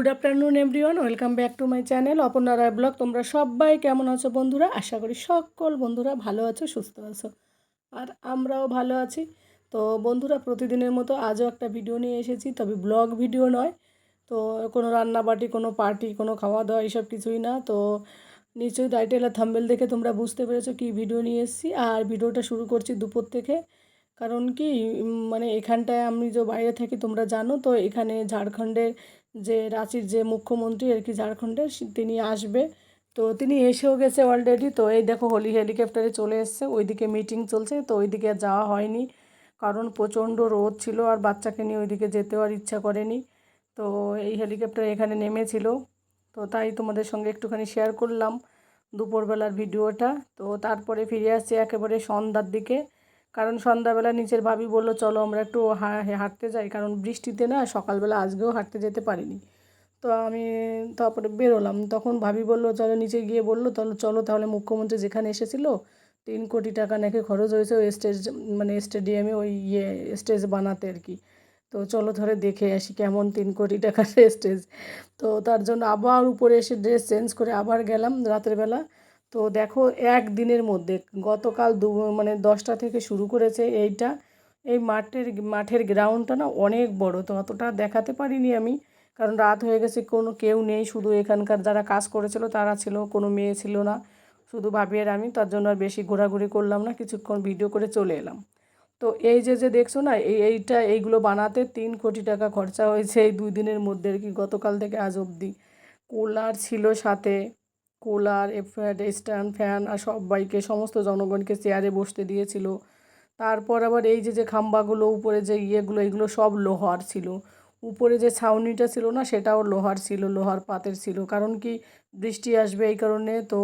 Good afternoon everyone, welcome back to my channel Aparna Roy blog. তোমরা সবাই কেমন আছো বন্ধুরা? আশা করি সকল বন্ধুরা ভালো আছো, সুস্থ আছো, আর আমরাও ভালো আছি। তো বন্ধুরা, প্রতিদিনের মতো আজও একটা ভিডিও নিয়ে এসেছি, তবে ব্লগ ভিডিও নয়। তো কোনো রান্নাবাটি, কোনো পার্টি, কোনো খাওয়া দাওয়া এইসব কিছুই না। তো নিশ্চয়ই টাইটেল আর থাম্বনেল দেখে তোমরা বুঝতে পেরেছো কী ভিডিও নিয়ে এসেছি। আর ভিডিওটা শুরু করছি দুপুর থেকে। কারণ কি, মানে এখানটায় আমি যে বাইরে থাকি তোমরা জানো, তো এখানে ঝাড়খণ্ডের যে রাঁচির যে মুখ্যমন্ত্রী আর কি ঝাড়খণ্ডের, তিনি আসবে। তো তিনি এসেও গেছে অলরেডি। তো এই দেখো, হোলি হেলিকপ্টারে চলে এসছে, ওইদিকে মিটিং চলছে, তো ওইদিকে আর যাওয়া হয়নি, কারণ প্রচণ্ড রোদ ছিল আর বাচ্চাকে নিয়ে ওইদিকে যেতেও আর ইচ্ছা করেনি। তো এই হেলিকপ্টার এখানে নেমেছিল, তো তাই তোমাদের সঙ্গে একটুখানি শেয়ার করলাম দুপুরবেলার ভিডিওটা। তো তারপরে ফিরে আসছি একেবারে সন্ধ্যার দিকে, কারণ সন্ধ্যাবেলা নিচের ভাবি বললো চলো আমরা একটু হাঁটতে যাই, কারণ বৃষ্টিতে না সকালবেলা আজকেও হাঁটতে যেতে পারিনি। তো আমি তারপরে বেরোলাম, তখন ভাবি বললো চলো নিচে গিয়ে, বললো তাহলে চলো, তাহলে মুখ্যমন্ত্রী যেখানে এসেছিলো 3 কোটি টাকা নাকি খরচ হয়েছে ওই স্টেজ, মানে স্টেডিয়ামে ওই স্টেজ বানাতে আর কি। তো চলো ধরে দেখে আসি কেমন 3 কোটি টাকার স্টেজ। তো তার জন্য আবার উপরে এসে ড্রেস চেঞ্জ করে আবার গেলাম রাতের বেলা। তো দেখো, একদিনের মধ্যে গতকাল মানে 10টা থেকে শুরু করেছে এইটা। এই মাঠের গ্রাউন্ডটা না অনেক বড়, তো অতটা দেখাতে পারিনি আমি, কারণ রাত হয়ে গেছে, কোনো কেউ নেই, শুধু এখানকার যারা কাজ করেছিল তারা ছিল, কোনো মেয়ে ছিল না, শুধু ভাবি আর আমি। তার জন্য আর বেশি ঘোরাঘুরি করলাম না, কিছুক্ষণ ভিডিও করে চলে এলাম। তো এই যে যে দেখছো না, এইগুলো বানাতে 3 কোটি টাকা খরচা হয়েছে এই 2 দিনের মধ্যে আর কি, গতকাল থেকে আজ অবধি। কুলার ছিল সাথে, কুলার, স্ট্যান্ড ফ্যান, আর সবাইকে, সমস্ত জনগণকে চেয়ারে বসতে দিয়েছিল। তারপর আবার এই যে যে খাম্বাগুলো, উপরে যে ইয়েগুলো, এগুলো সব লোহার ছিল। উপরে যে ছাউনিটা ছিল না, সেটাও লোহার ছিল, লোহার পাতের ছিল, কারণ কি বৃষ্টি আসবে এই কারণে। তো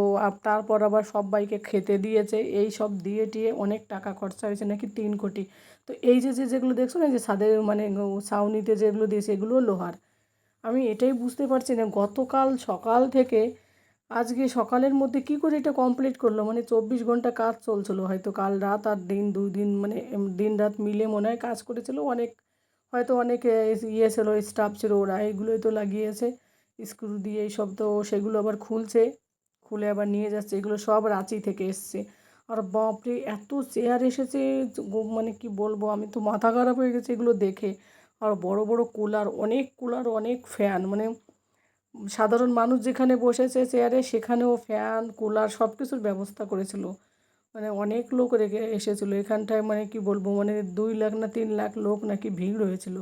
তারপর আবার সবাইকে খেতে দিয়েছে, এই সব দিয়ে টিয়ে অনেক টাকা খরচা হয়েছে নাকি 3 কোটি। তো এই যে যেগুলো দেখছো না, যে ছাদের মানে ছাউনিতে যেগুলো দিয়েছে, এগুলো লোহার। আমি এটাই বুঝতে পারছি না, গতকাল সকাল থেকে আজকে সকালের মধ্যে কি করে এটা কমপ্লিট করলো। মানে 24 ঘন্টা কাজ চলছিল, হয়তো কাল রাত আর দিন, 2 দিন, মানে দিন রাত মিলে মনে হয় কাজ করেছিল অনেক। হয়তো অনেক ইয়ে ছিল, স্টাফ ছিল, ওরা এগুলোই তো লাগিয়েছে স্ক্রু দিয়ে এইসব। তো সেগুলো আবার খুলছে, খুলে আবার নিয়ে যাচ্ছে, এগুলো সব রাঁচি থেকে এসছে। আর বাপরে, এত চেয়ার এসেছে, মানে কি বলবো, আমি তো মাথা খারাপ হয়ে গেছে এগুলো দেখে। আর বড় বড় কুলার, অনেক ফ্যান, মানে সাধারণ মানুষ যেখানে বসেছে চেয়ারে, সেখানেও ফ্যান, কুলার সব কিছুর ব্যবস্থা করেছিল। মানে অনেক লোক রেখে এসেছিলো এখানটায়, মানে কি বলবো, মানে 2 লাখ না 3 লাখ লোক নাকি ভিড় হয়েছিল।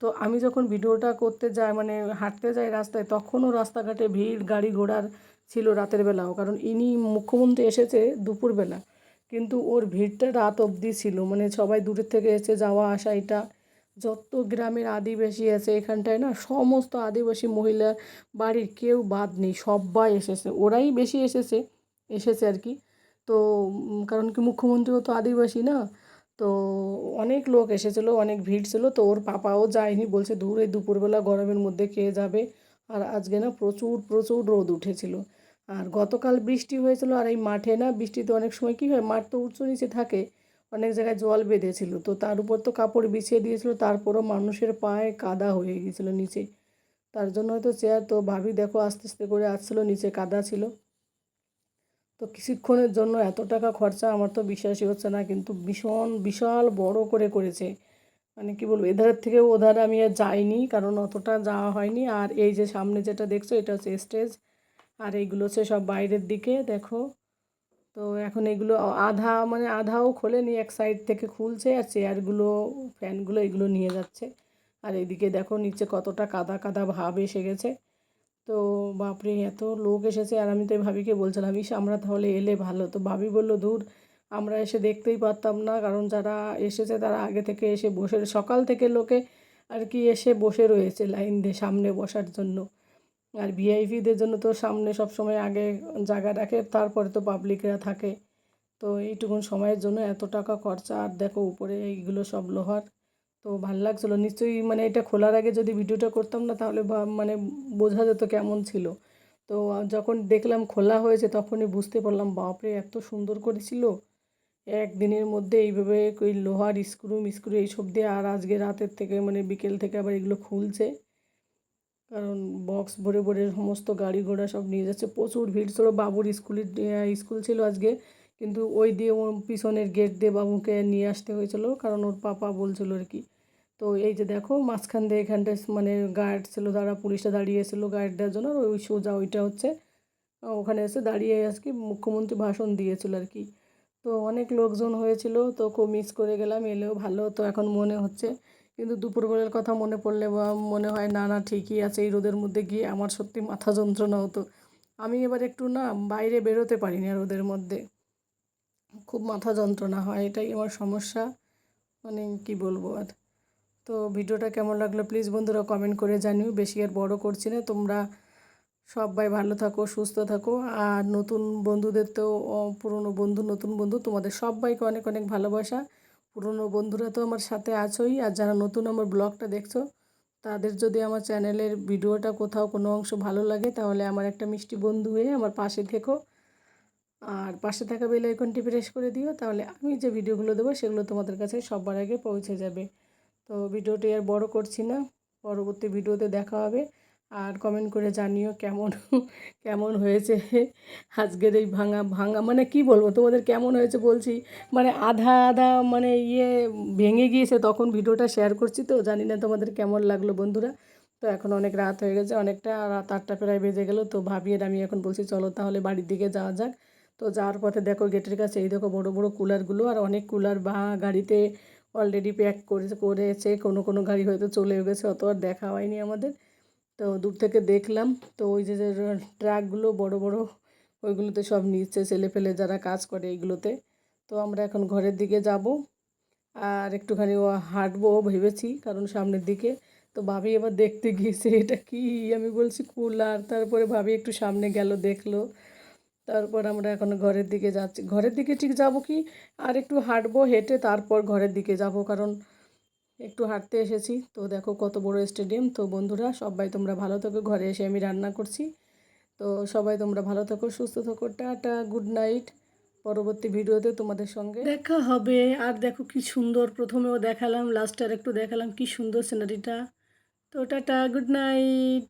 তো আমি যখন ভিডিওটা করতে যাই, মানে হাঁটতে যাই রাস্তায়, তখনও রাস্তাঘাটে ভিড়, গাড়ি ঘোড়ার ছিল রাতের বেলাও, কারণ ইনি মুখ্যমন্ত্রী এসেছে দুপুরবেলা, কিন্তু ওর ভিড়টা রাত অবধি ছিল। মানে সবাই দূরের থেকে এসে যাওয়া আসা, এটা যত গ্রামের আদিবাসী আছে এখানটায় না, সমস্ত আদিবাসী মহিলা বাড়ির কেউ বাদ নেই, সবাই এসেছে, ওরাই বেশি এসেছে আর কি। তো কারণ কি মুখ্যমন্ত্রীও তো আদিবাসী না। তো অনেক লোক এসেছিলো, অনেক ভিড় ছিল। তো ওর পাপাও যায়নি, বলছে দূর, এই দুপুরবেলা গরমের মধ্যে কে যাবে। আর আজকে না প্রচুর প্রচুর রোদ উঠেছিল, আর গতকাল বৃষ্টি হয়েছিল। আর এই মাঠে না বৃষ্টিতে অনেক সময় কী হয়, মাঠ তো উঁচু নিচে থাকে, অনেক জায়গায় জল বেঁধেছিল, তো তার উপর তো কাপড় বিছিয়ে দিয়েছিল, তারপরও মানুষের পায়ে কাদা হয়ে গিয়েছিলো নিচে। তার জন্য হয়তো চেয়ার, তো ভাবি দেখো আস্তে আস্তে করে আসছিলো, নিচে কাদা ছিল। তো কিছুক্ষণের জন্য এত টাকা খরচা, আমার তো বিশ্বাসই হচ্ছে না, কিন্তু ভীষণ বিশাল বড় করে করেছে। মানে কি বলবো, এধারের থেকে ওধারে আমি আর যাইনি, কারণ অতটা যাওয়া হয়নি। আর এই যে সামনে যেটা দেখছো, এটা হচ্ছে স্টেজ, আর এইগুলো হচ্ছে সব বাইরের দিকে দেখো। তো এখন এগুলো আধা, মানে আধাও খোলেনি, এক সাইড থেকে খুলছে, আর চেয়ারগুলো, ফ্যানগুলো এগুলো নিয়ে যাচ্ছে। আর এইদিকে দেখো নিচে কতটা কাদা কাদা ভাব এসে গেছে। তো বাপরে, এত লোক এসেছে। আর আমি তো এই ভাবিকে বলছিলাম, ইস আমরা তাহলে এলে ভালো। তো ভাবি বললো দূর, আমরা এসে দেখতেই পারতাম না, কারণ যারা এসেছে তারা আগে থেকে এসে বসে, সকাল থেকে লোকে আর কি এসে বসে রয়েছে লাইন দিয়ে সামনে বসার জন্য। আর ভিআইপিদের জন্য তো সামনে সব সময় আগে জায়গা রাখে, তারপরে তো পাবলিকরা থাকে। তো এইটুকুন সময়ের জন্য এত টাকা খরচা। আর দেখো উপরে এইগুলো সব লোহার। তো ভাল লাগছিলো নিশ্চয়ই, মানে এটা খোলার আগে যদি ভিডিওটা করতাম না, তাহলে মানে বোঝা যেত কেমন ছিল। তো যখন দেখলাম খোলা হয়েছে, তখনই বুঝতে পারলাম বাপরে, এত সুন্দর করেছিল একদিনের মধ্যে এইভাবে, ওই লোহার স্ক্রু মিস্ক্রু এইসব দিয়ে। আর আজকে রাতের থেকে, মানে বিকেল থেকে আবার এগুলো খুলছে। কারণ বক্স ভরে ভরে সমস্ত গাড়ি ঘোড়া সব নিয়ে যাচ্ছে, প্রচুর ভিড় ছিল। বাবুর স্কুল ছিল আজকে, কিন্তু ওই দিয়ে ওর পিছনের গেট দিয়ে বাবুকে নিয়ে আসতে হয়েছিল, কারণ ওর পাপা বলছিল আর কি। তো এই যে দেখো মাঝখান দিয়ে এখানটায় মানে গার্ড ছিল, তারা পুলিশটা দাঁড়িয়েছিল গার্ড দেওয়ার জন্য। আর ওই সোজা ওইটা হচ্ছে ওখানে এসে দাঁড়িয়ে আজকে মুখ্যমন্ত্রী ভাষণ দিয়েছিল আর কি। তো অনেক লোকজন হয়েছিল, তো খুব মিস করে গেলাম, এলেও ভালো হতো এখন মনে হচ্ছে। কিন্তু দুপুরবেলার কথা মনে পড়লে বা মনে হয় না না ঠিকই আছে, এই রোদের মধ্যে গিয়ে আমার সত্যি মাথা যন্ত্রণা হতো। আমি এবার একটু না বাইরে বেরোতে পারি না রোদের মধ্যে, খুব মাথা যন্ত্রণা হয়, এটাই আমার সমস্যা। মানে কি বলবো আর। তো ভিডিওটা কেমন লাগলো প্লিজ বন্ধুরা কমেন্ট করে জানিও। বেশি আর বড় করছি না, তোমরা সবাই ভালো থাকো, সুস্থ থাকো। আর নতুন বন্ধুদের তো পুরনো বন্ধু নতুন বন্ধু তোমাদের সবাইকে অনেক অনেক ভালোবাসা। পুরনো বন্ধুরা তো আমার সাথে আছোই, আর যারা নতুন আমার ব্লগটা দেখছো তাদের যদি আমার চ্যানেলের ভিডিওটা কোথাও কোনো অংশ ভালো লাগে, তাহলে আমার একটা মিষ্টি বন্ধু হয়ে আমার পাশে থেকো। আর পাশে থাকা বেল আইকনটি প্রেস করে দিও, তাহলে আমি যে ভিডিওগুলো দেবো সেগুলো তোমাদের কাছে সবার আগে পৌঁছে যাবে। তো ভিডিওটি আর বড় করছি না, পরবর্তী ভিডিওতে দেখা হবে। আর কমেন্ট করে জানিও কেমন কেমন হয়েছে আজকের এই ভাঙা ভাঙা, মানে কি বলবো তোমাদের কেমন হয়েছে বলছি, মানে আধা আধা মানে ভেঙে গিয়েছে, তখন ভিডিওটা শেয়ার করছি, তো জানি না তোমাদের কেমন লাগলো বন্ধুরা। তো এখন অনেক রাত হয়ে গেছে, অনেকটা রাত 8টা প্রায় বেজে গেল। তো ভাবি আর আমি এখন বলছি চলো তাহলে বাড়ির দিকে যাওয়া যাক। তো যাওয়ার পথে দেখো গেটের কাছে এই দেখো বড় বড় কুলারগুলো, আর অনেক কুলার বা গাড়িতে অলরেডি প্যাক করেছে, কোনো কোনো গাড়ি হয়তো চলেও গেছে, অত আর দেখা হয়নি আমাদের। তো দূর থেকে দেখলাম, তো ওই যে যে ট্রাকগুলো বড় বড় ওইগুলোতে সব নিচ্ছে ছেলেপেলে যারা কাজ করে এইগুলোতে। তো আমরা এখন ঘরের দিকে যাব, আর একটুখানি হাঁটবো ভেবেছি, কারণ সামনের দিকে। তো ভাবি এবার দেখতে গিয়েছে এটা কি, আমি বলছি কুলার, তারপরে ভাবি একটু সামনে গেল দেখলো। তারপর আমরা এখন ঘরের দিকে যাচ্ছি, ঘরের দিকে ঠিক যাব কি আর একটু হাঁটবো, হেঁটে তারপর ঘরের দিকে যাব, কারণ একটু হাঁটতে এসেছি। তো দেখো কত বড় স্টেডিয়াম। তো বন্ধুরা সবাই তোমরা ভালো থাকো, ঘরে এসে আমি রান্না করছি। তো সবাই তোমরা ভালো থাকো, সুস্থ থাকো, টাটা, গুড নাইট। পরবর্তী ভিডিওতে তোমাদের সঙ্গে দেখা হবে। আর দেখো কি সুন্দর, প্রথমেও দেখালাম লাস্টে আর একটু দেখালাম কি সুন্দর সিনারিটা। তো টাটা, গুড নাইট।